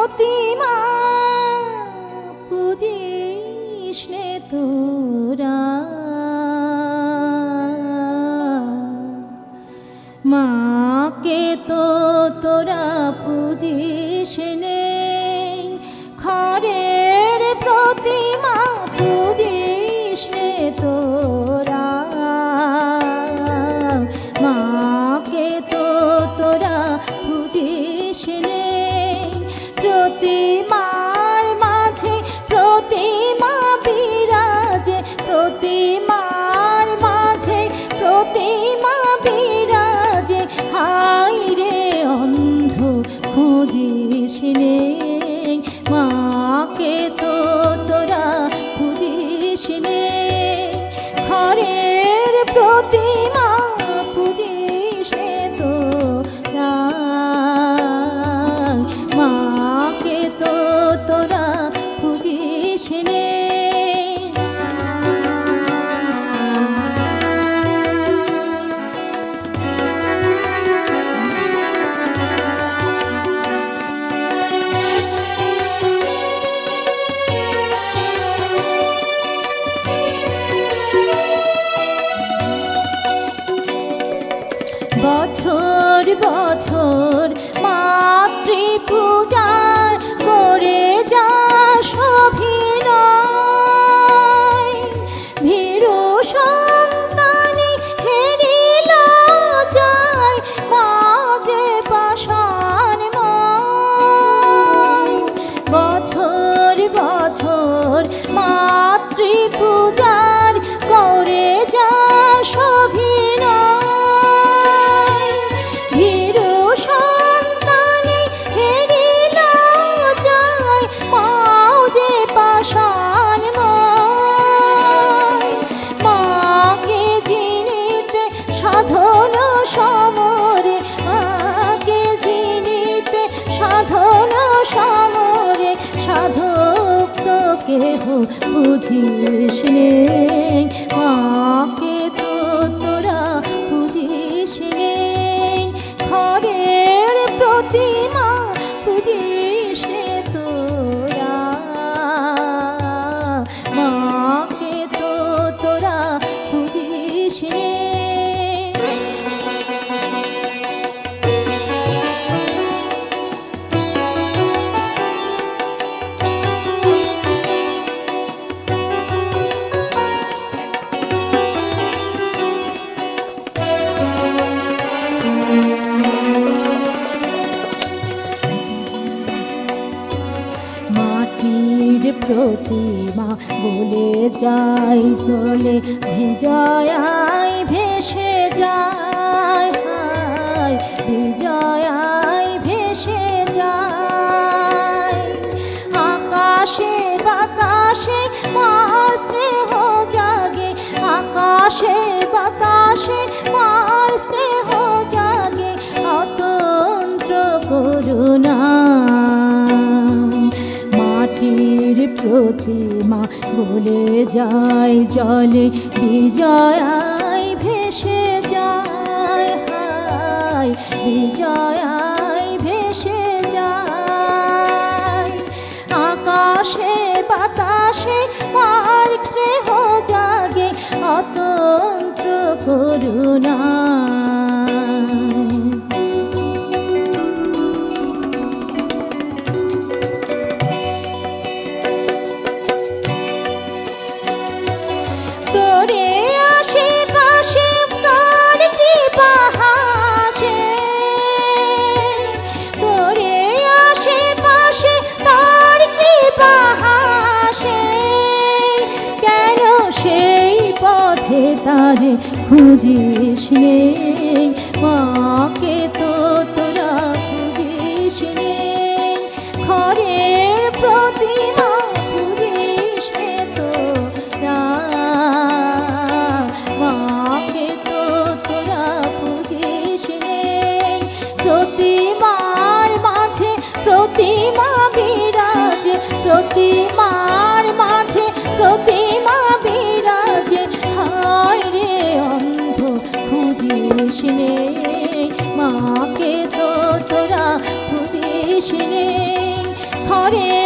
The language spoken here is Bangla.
প্রতিমা পুজিস নে তোরা, মাকে তো তোরা পুজিস নে। খড়ের প্রতিমা পুজিস নে তোরা, মাকে তো তোরা পুজিস নে। প্রতিমার মাঝে প্রতিমা বিরাজে, প্রতিমার মাঝে প্রতিমা বিরাজে। হায় রে অন্ধ খুঁজিস নে, মাকে তো তোরা খুঁজিস নে। খড়ের প্রতিমা পুজিস নে তোরা, মাকে তো তোরা খুঁজিস নে। বছর বছর মাতৃপূজার করে যাস অভিনয়। ভীরু সন্তানি হেরিল যায়, মা যে পাষাণময়। বছর বছর মাতৃপূজার করে যাস অভিনয়। কেহ বুঝিস নে, মাকে তো তোরা বুঝিস নে। খড়ের প্রতিমা বুঝিস নে তোরা, মাকে তো তোরা বুঝিস নে। মাটির প্রতিমা বলে যাই জলে, বিজয়ায় ভেসে যায়, বিজয়ায় ভেসে যায়। আকাশে বাতাসে মার স্নেহ জাগে, আকাশে বাতাসে মার স্নেহ জাগে। অতন্ত্র করুণা মাটির প্রতিমা বলে যায় জলে, বিজয়ায় ভেসে যায়, বিজয়ায় ভেসে যায়। আকাশে বাতাসে মার স্নেহ জাগে, অতন্ত্র করুণা। তোরে আশেপাশে তার কৃপা হাসে, তোরে আশেপাশে তার কৃপা হাসে। কেন সেই পথে তারে খুঁজিস নে, মাকে তো তোরা খুঁজিস নে। খড়ের প্রতিমা খুঁজিস নে তোরা, মাকে তো তোরা খুঁজিস নে। প্রতিমার মাঝে প্রতিমা বিরাজে, প্রতিমার মাঝে প্রতিমা বিরাজে। হায় রে অন্ধ খুঁজিস নে, মাকে তো তোরা খুঁজিস নে। করে